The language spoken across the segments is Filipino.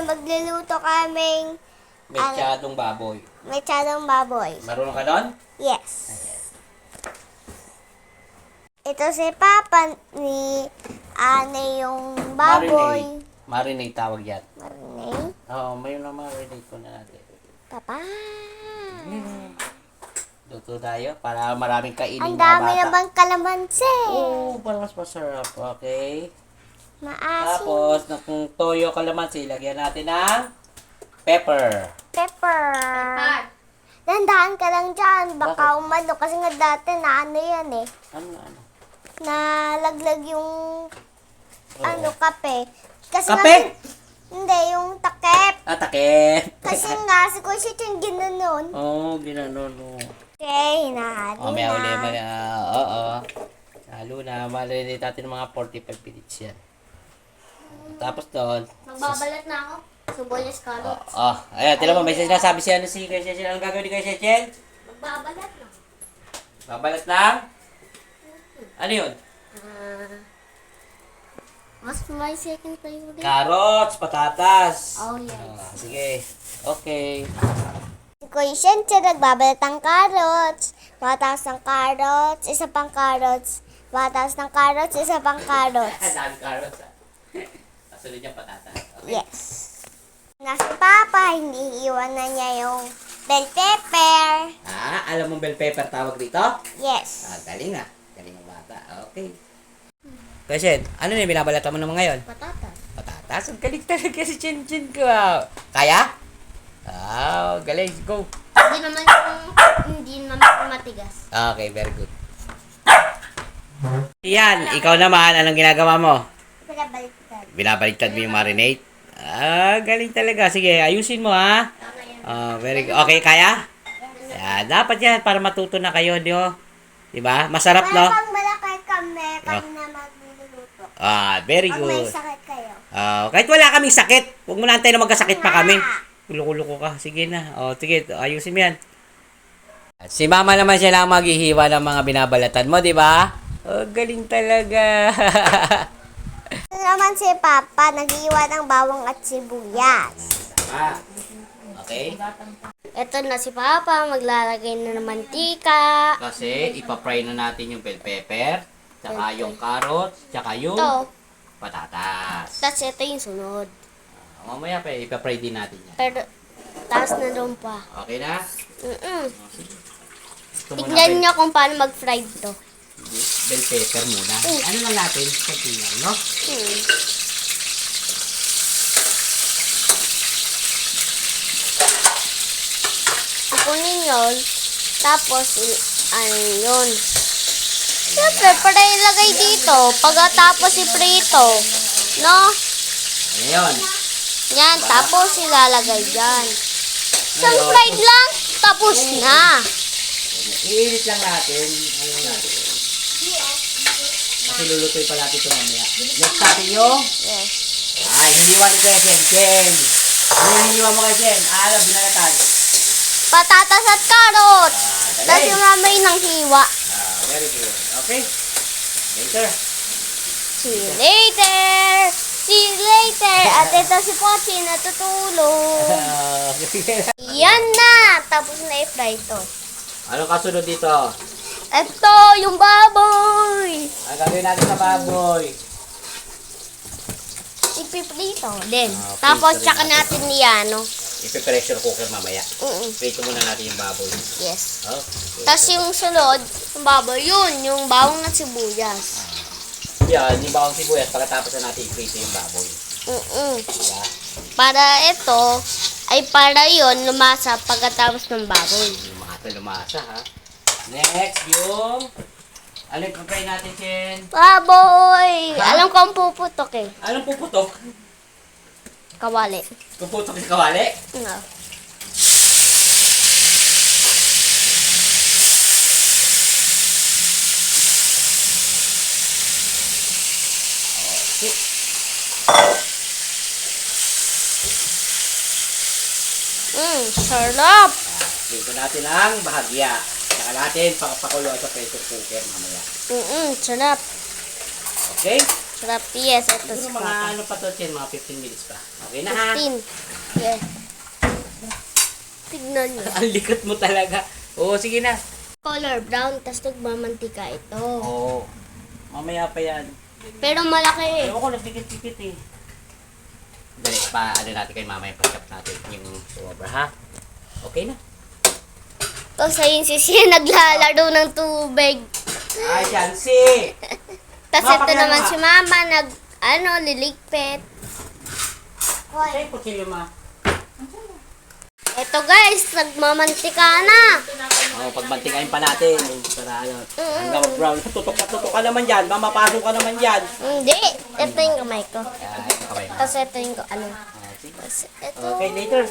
magluluto kaming Mechadong baboy. mechadong baboy. Marunong ka doon? Yes. Ito si Papa ni Ane yung baboy. Marinate tawag yan. Marinate. Oo, may marinate ko na natin. Papa. Luto tayo para maraming kainin Ang mga dami bata. naman kalamansi. Oo, para mas masarap. Okay. Maasim. Tapos, kung toyo kalamansi, lagyan natin ng pepper. Pepper. Dandahan ka lang dyan. Baka umalo. Kasi nga dati na ano yan eh. Ano? Nalaglag yung kape. Kasi Kape? Nga, hindi, yung takip. Takip. Kasi nga, si Kuya Shit yung ginanon. Oo, ginanon. Okay, hinahalo May uli. na. Oo. Halo na. Marinate natin ng mga 45 minutes yan. Tapos doon. Magbabalat na ako. Suboyas kalo. Ayan, tila mo, may sinasabi siya si Kuya Chechen. Anong gagawin ni Kuya Chechen? Magbabalat na. Babalat lang? Ano yun? Mas may second priority. Carrots, patatas. Oh, yes. Sige. Okay. Si Kuya Shen, siya nagbabalat ng carrots. Batas ng carrots, isa pang carrots. Batas ng carrots, isa pang carrots. Dami carrots ah. Kasunod yung patatas. Okay. Yes. Na si Papa, hindi iwan na niya yung bell pepper. Alam mong bell pepper tawag dito? Yes. Galing ah. Galing ang bata. Okay. Kuya Shen, ano na yung binabalatan mo naman ngayon? Patatas. Patatas? Ang galing talaga si Chen ko. Kaya? Galing. Go. Hindi naman matigas. Okay, very good. Yan, ikaw naman, anong ginagawa mo? Pinabaliktad. Binabaliktad mo yung marinate? Galing talaga. Sige, ayusin mo ha. Very good. Okay, kaya? Yan, dapat yan para matuto na kayo, di ba? Diba? Masarap, no? Pag malaki kami, kami na magluluto. Very Pag may good. sakit kayo. Kahit wala kaming sakit, huwag mo na antay na magkasakit pa kami. Kulo-kulo ka. Sige na. Sige, ayusin mo yan. Si mama naman siya lang maghihiwa ng mga binabalatan mo, di ba? Galing talaga. Ito naman si Papa, nag-iwan ng bawang at sibuyas. Okay? Ito na si Papa, maglalagay na ng mantika. Kasi ipapry na natin yung bell pepper, tsaka yung carrots, tsaka yung Ito. patatas. Tapos ito yung sunod. Mamaya pa, ipapry din natin yan. Pero, taas na doon pa. Okay na? Gusto mo na Tignan niyo kung paano mag-fried to. bell pepper muna. Ano lang natin? Kunti lang, no? Kunin yun. Tapos, ano yun. Siyempre, para ilagay dito. Pagkatapos iprito. No? Ano yun? Yan, tapos ilalagay dyan. Isang fried lang, tapos na. Iinit lang natin. Ano lang natin? Kasi lulutoy pa natin ito mamaya. Next natin yung... Yes. Hiniwa ni Kuya Chen. Ano yung hiniwa mo kay Chen? Binalatan. Patatas at carrot. Tapos Galing. yung mamay ng hiwa. Very good. Okay. Later. See you later. See you later. At ito si Pochi natutulog. Yan na. Tapos na i-fry ito. Ano kasunod dito? Ito, yung baboy. Ang gagawin natin sa baboy. Ipiprito. Then, Okay, tapos sorry tsaka natin. natin iano. Ipe-pressure cooker mamaya. Mm-mm. Prito muna natin yung baboy. Yes. Okay. Tapos yung sunod, yung baboy, yun, yung bawang at sibuyas. Yan, yung bawang sibuyas. Pagkatapos na natin i-prito yung baboy. Diba? Para ito, ay para yun, lumasa pagkatapos ng baboy. Yung mga ito lumasa, ha? Next, yung... Ano yung pag-fry natin, Chen? Baboy! Ha? Alam ko ang puputok eh. Anong puputok? Kawali. Puputok yung kawali? No. Sarap! Prito natin ang bahagya. Saka natin pakulo sa pressure cooker mamaya. Sarap. Okay? Sarap, yes. Ito si Siguro mga Papa. ano pa to, Chen? Mga 15 minutes pa. Okay na ha. 15. Yeah. Tignan nyo. Ang likot mo talaga. Oo, sige na. Color brown, tapos nagmamantika ito. Oo. Mamaya pa yan. Pero malaki eh. Ewan ko, nagdikit-dikit eh. Dali, ano natin kay mama yung pa-chop natin yung sobra ha. Okay na. Tapos ayun si Sia naglalaro ng tubig. Ay, Jancy! Tapos Ma, ito pakilala naman nga. si Mama liligpit. Ay, kutsilyo ma. Ito guys, nagmamantika na. Oo, pagbantikain pa natin. Para ano, hanggang brown. Tutok ka naman dyan. Mamapasok ka naman dyan. Hindi, ito yung kamay ko. Ito kamay mo. Tapos ito yung ano. Sige. Tapos ito. Okay, later.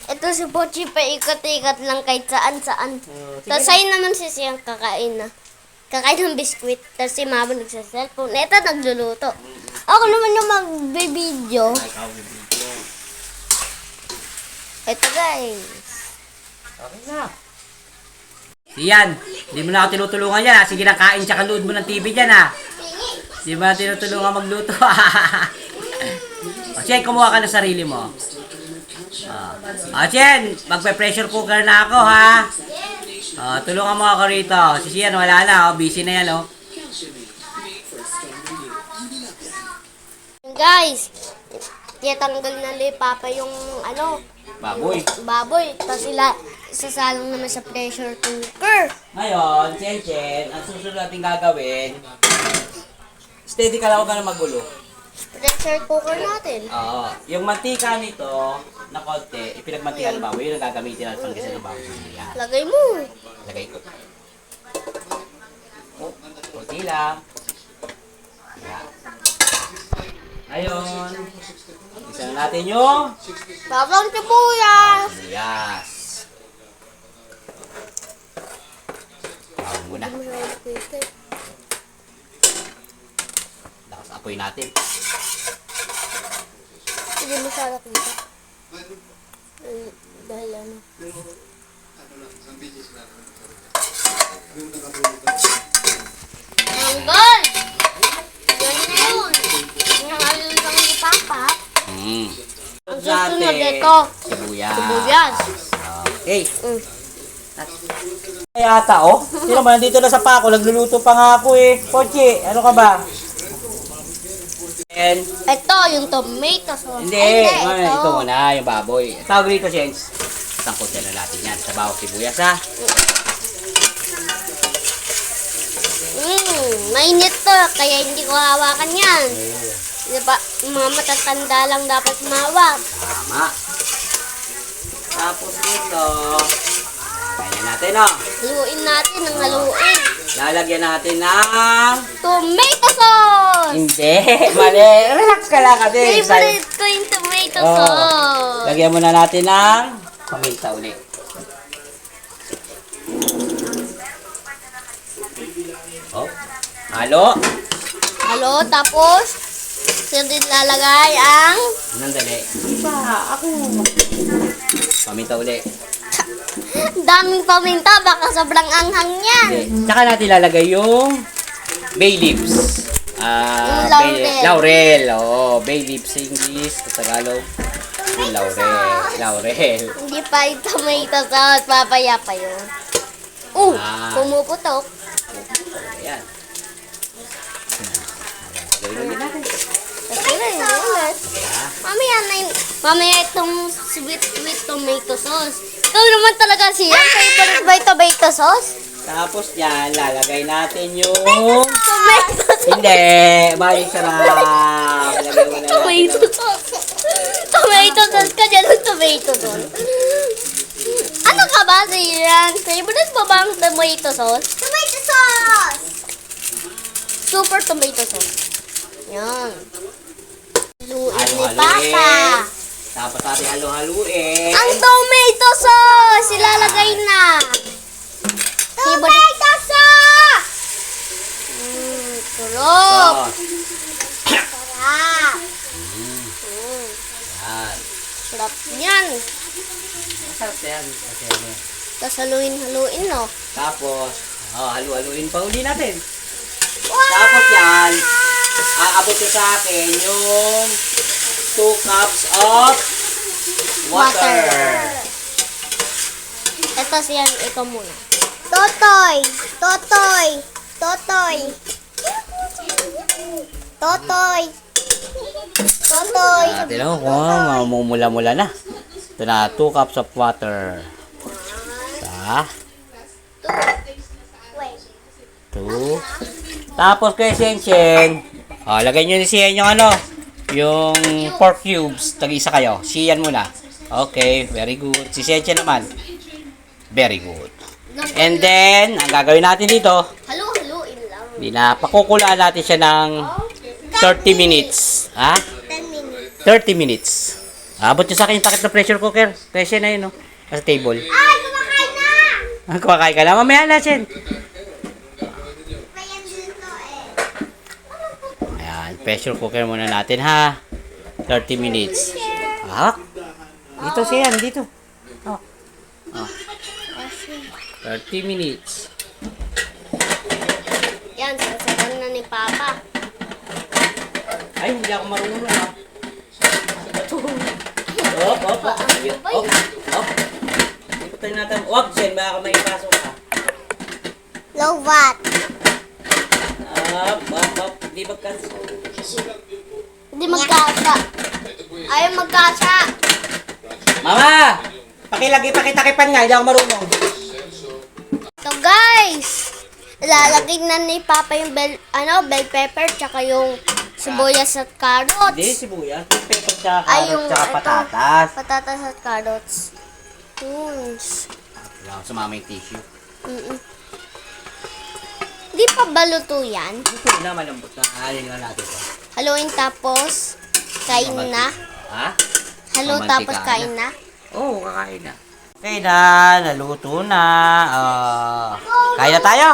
Ito si Pochi pa ikot-ikot lang kahit saan-saan. Sige Tapos na. ayun naman si Siyang kakain na. Kakain ng biskwit. Tapos si Mama nagsa-cellphone. Ito nagluluto. Ako naman yung mag-video. Ay, ikaw yung video. Ito guys. Okay na. Iyan, hindi mo na ako tinutulungan yan ha. Sige na, kain tsaka load mo ng TV dyan ha. Hindi mo na tinutulungan magluto. O, Chen, kumuha ka ng sarili mo. Chen, magpe-pressure cooker na ako ha. Tulungan mo ako rito. Si Sian, wala na. Busy na yan. Guys, tiyatanggal na ni Papa yung Baboy. Tapos isasalang naman sa pressure cooker. Ngayon, Chen, ang susunod natin gagawin, steady ka lang, huwag ka na magulo. Pressure cooker natin. Oo. Yung mantika nito, na konti, ipinagmantika ng baboy, yun ang gagamitin natin pangkisa ng baboy. Yan. Lagay mo. Lagay ko. Oh, konti lang. Yan. Ngayon, isa na natin yung Bawang sibuyas. yes. Bawang muna. Lakas apoy natin. Hindi mo siya nakita. Dahil ano. Hanggang! Yan na yun. Nangayon lang ni Papa. Ang susunod ito. Sibuyas. Sibuyas. Okay. Mm. Ay ata oh. Sino man nandito na sa pako, nagluluto pa nga ako eh. Pochi, ano ka ba? And Ito, yung tomato sauce. hindi, Ay, ito muna yung baboy. Tawag rito, Jens. Sangkot na natin yan sa bawang sibuyas ha. Mainit to, kaya hindi ko hawakan yan. Diba, mga matatanda lang dapat mawak. Tama. Tapos dito, kaya natin oh. Haluin natin ng haluin. Lalagyan natin ng Tomato sauce! hindi, mali. Relax ka lang kasi. Favorite ko yung tomato Oh. sauce. Lagyan muna natin ng paminta ulit. Oh. Halo. Halo, tapos, sir din lalagay ang Nandali. Iba, ako. Paminta ulit. daming paminta, baka sobrang anghang yan. Hindi. Tsaka natin lalagay yung bay leaves. Yung laurel. Laurel. Oh, bay leaves sa English, sa Tagalog. Yung laurel. Hindi pa yung tomato sauce, papaya pa yun. Pumuputok. Ayan. Gawin ulit natin. Kasi na yun ulit. Yeah. Mamaya itong sweet tomato sauce. Ikaw naman talaga siya. Favorite ba yung tomato sauce? Tapos yan, lalagay natin yung... Tomato sauce. Hindi, balik sarap. Lagay mo na Tomato natin. sauce. Tomato sauce ka dyan ng tomato sauce. Ano ka ba, Siran? Favorite mo ba ang tomato sauce? Tomato sauce! Super tomato sauce. Yan. Haluin ni Papa. Tapos natin halu-haluin. Ang tomato sauce! Ilalagay na. Tomato sauce! Tulog. Sarap. Yan. Sarap yan. Masarap yan. Kasi ano yan. Tapos haluin, no? Tapos, halu-haluin pa uli natin. Tapos yan, aabot ko sa akin yung 2 cups cups of water. Ito siya, ikaw muna. Totoy! Totoy! Totoy! Totoy! Totoy! Tignan mo kung mamumula-mula na. Ito na, 2 cups of water. Isa. Wait. 2. Tapos kay Shen-Shen, lagay nyo ni Sian yung yung pork cubes. Tag-isa kayo. Sian muna. Okay, very good. Si Shen-Shen naman. Very good. And then, ang gagawin natin dito, Halo-haloin lang. pakukulaan natin siya ng 30 minutes. Ha? 10 minutes. 30 minutes. Abot nyo sa akin yung takip na pressure cooker. Kaya Shen na yun, sa table. Ay, kumakain na! Kumakain ka na. Mamaya na, Shen. Ayan dito Ayan, pressure cooker muna natin, ha? 30 minutes. Dito siya, dito. 30 minutes. Yan, sasagan na ni Papa. Ay, hindi ako marunong, ha? Op. Ikutin natin. Wag, Shen, baka may ipasok ka. Low watt. Op. Hindi magkas. Hindi magkasa. Ayaw magkasa. Mama! Pakitakipan nga, hindi ako marunong. So guys, lalagay na ni Papa yung bell pepper tsaka yung sibuyas at carrots. Hindi, sibuyas. Pepper tsaka Ay, carrot yung tsaka ito, patatas. Patatas at carrots. Wala ko sumama yung tissue. Di pa baluto yan. Ito na, malambot na. Halin lang natin ito. Haluin tapos kain na. Ha? Halo Mamantika tapos na. kain na. Oo, kakain na. Okay na, naluto na. Kain na tayo.